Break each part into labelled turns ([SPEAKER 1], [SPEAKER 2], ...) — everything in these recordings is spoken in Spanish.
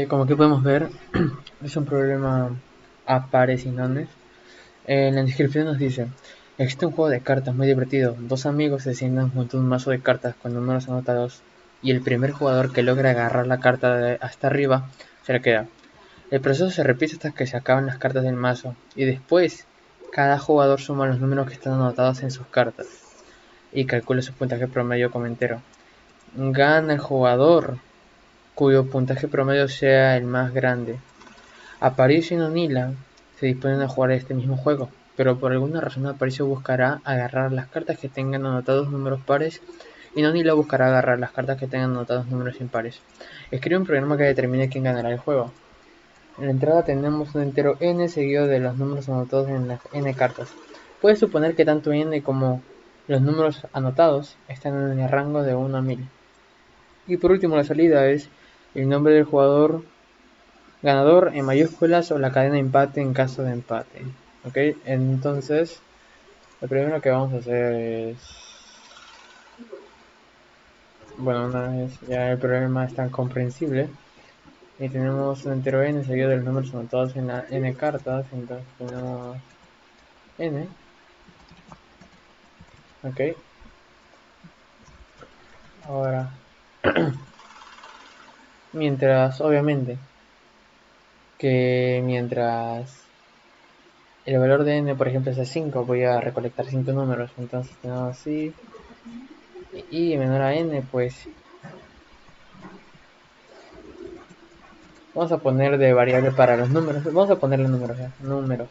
[SPEAKER 1] Como que podemos ver, es un problema a pares y nones. En la descripción nos dice: existe un juego de cartas muy divertido. Dos amigos se sientan junto a un mazo de cartas con números anotados y el primer jugador que logra agarrar la carta hasta arriba se la queda. El proceso se repite hasta que se acaban las cartas del mazo y después cada jugador suma los números que están anotados en sus cartas y calcula su puntaje promedio como entero. Gana el jugador cuyo puntaje promedio sea el más grande. Aparicio y Nonila se disponen a jugar este mismo juego, pero por alguna razón Aparicio buscará agarrar las cartas que tengan anotados números pares y Nonila buscará agarrar las cartas que tengan anotados números impares. Escribe un programa que determine quién ganará el juego. En la entrada tenemos un entero n seguido de los números anotados en las n cartas. Puedes suponer que tanto n como los números anotados están en el rango de 1 a 1000. Y por último la salida es el nombre del jugador ganador en mayúsculas o la cadena empate en caso de empate. Ok, entonces lo primero que vamos a hacer es, bueno, una vez ya el problema es tan comprensible y tenemos un entero n seguido de los números anotados en la n cartas, entonces tenemos n, ok. Ahora, mientras, obviamente, que mientras el valor de n, por ejemplo, es 5, voy a recolectar 5 números. Entonces tenemos así, y menor a n, pues vamos a poner de variable para los números. Vamos a ponerle números ya, números.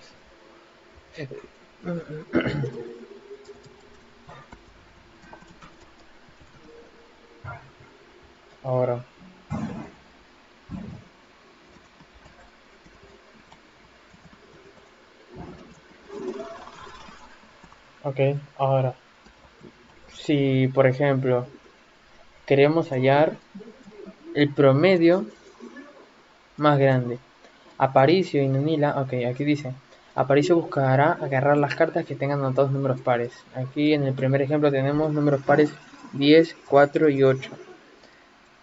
[SPEAKER 1] Ahora, ok, ahora, si por ejemplo queremos hallar el promedio más grande, Aparicio y Nunila, ok, aquí dice: Aparicio buscará agarrar las cartas que tengan anotados números pares. Aquí en el primer ejemplo tenemos números pares 10, 4 y 8.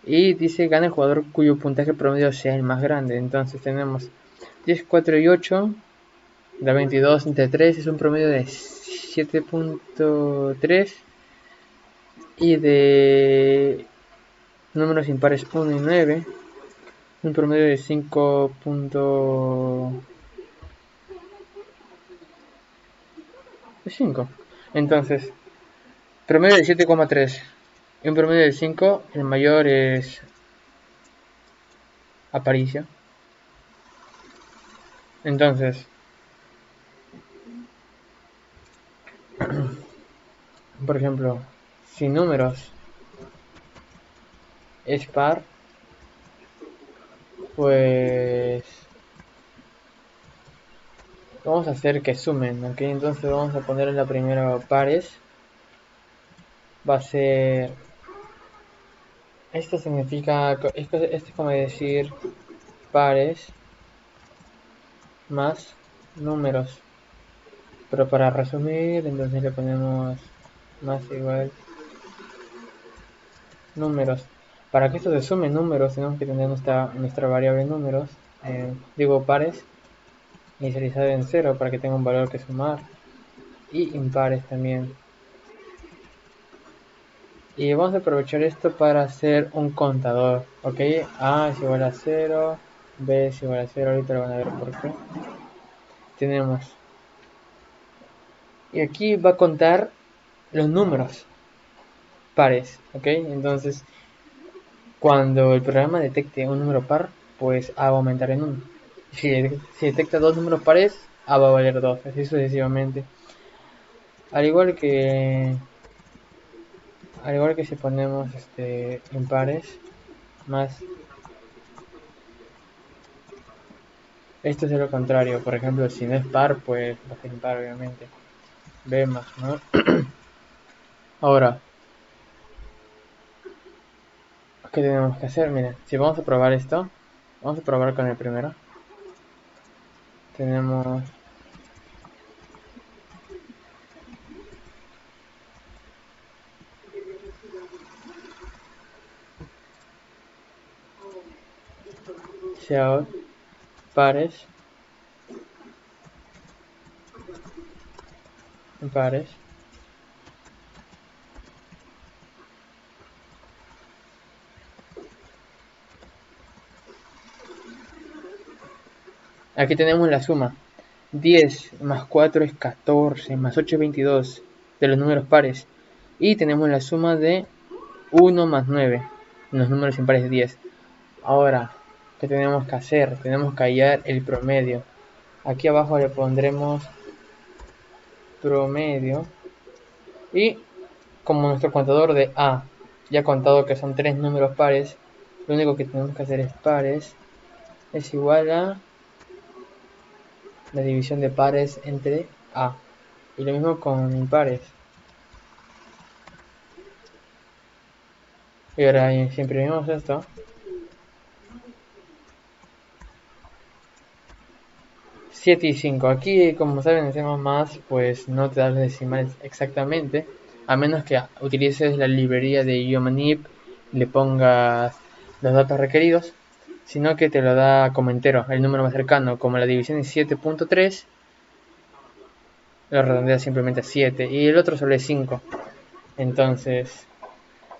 [SPEAKER 1] Y dice: gana el jugador cuyo puntaje promedio sea el más grande. Entonces tenemos 10, 4 y 8, da 22 entre 3, es un promedio de 7.3. Y de números impares 1 y 9, un promedio de 5.5. Entonces, promedio de 7,3 y un promedio de 5, el mayor es Aparicio. Entonces, por ejemplo, si números es par, pues vamos a hacer que sumen, ¿ok? Entonces vamos a poner en la primera pares. Va a ser, esto significa, esto es como decir pares más números. Pero para resumir, entonces le ponemos más igual números. Para que esto se sume números, tenemos que tener nuestra variable números, digo pares, inicializada en cero para que tenga un valor que sumar, y impares también. Y vamos a aprovechar esto para hacer un contador, ok. A es igual a cero, B es igual a cero, ahorita lo van a ver por qué. Tenemos, y aquí va a contar los números pares, ok. Entonces, cuando el programa detecte un número par, pues A va a aumentar en 1. Si detecta dos números pares, A va a valer 2, así sucesivamente. Al igual que si ponemos impares más, esto es lo contrario. Por ejemplo, si no es par, pues va a ser impar, obviamente. B más, ¿no? Ahora, ¿qué tenemos que hacer? Miren, si vamos a probar esto, vamos a probar con el primero. Tenemos, sea pares, pares. Aquí tenemos la suma. 10 más 4 es 14, más 8 es 22 de los números pares. Y tenemos la suma de 1 más 9, los números impares de 10. Ahora, ¿qué tenemos que hacer? Tenemos que hallar el promedio. Aquí abajo le pondremos promedio. Y como nuestro contador de A ya ha contado que son 3 números pares, lo único que tenemos que hacer es pares es igual a la división de pares entre A. Y lo mismo con impares. Y ahora si imprimimos esto, 7 y 5. Aquí, como saben, en C++, pues no te da los decimales exactamente, a menos que utilices la librería de IOMANIP y le pongas los datos requeridos, sino que te lo da como entero, el número más cercano. Como la división es 7.3, lo redondea simplemente a 7 y el otro solo es 5. Entonces,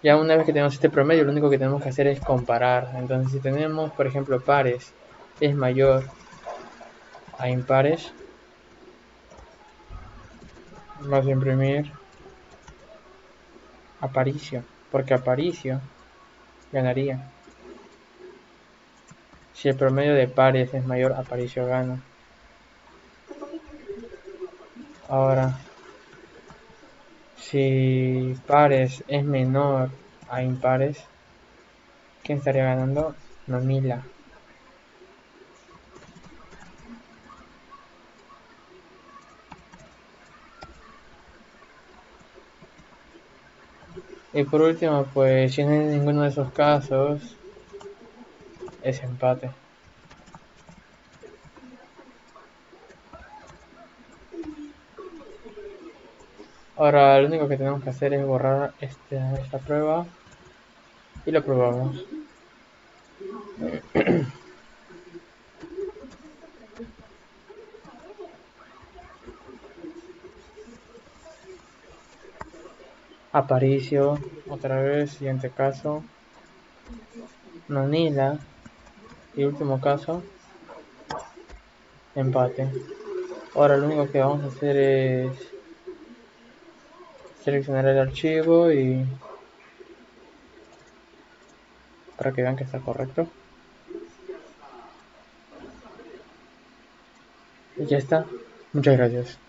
[SPEAKER 1] ya una vez que tenemos este promedio, lo único que tenemos que hacer es comparar. Entonces, si tenemos, por ejemplo, pares es mayor a impares, vamos a imprimir Aparicio, porque Aparicio ganaría. Si el promedio de pares es mayor, Aparicio gana. Ahora, si pares es menor a impares, ¿quién estaría ganando? Nonila. Y por último, pues si no hay ninguno de esos casos, es empate. Ahora lo único que tenemos que hacer es borrar esta prueba y lo probamos. Aparicio, otra vez, siguiente caso. Nonila, y último caso, empate. Ahora lo único que vamos a hacer es seleccionar el archivo y para que vean que está correcto. Y ya está. Muchas gracias.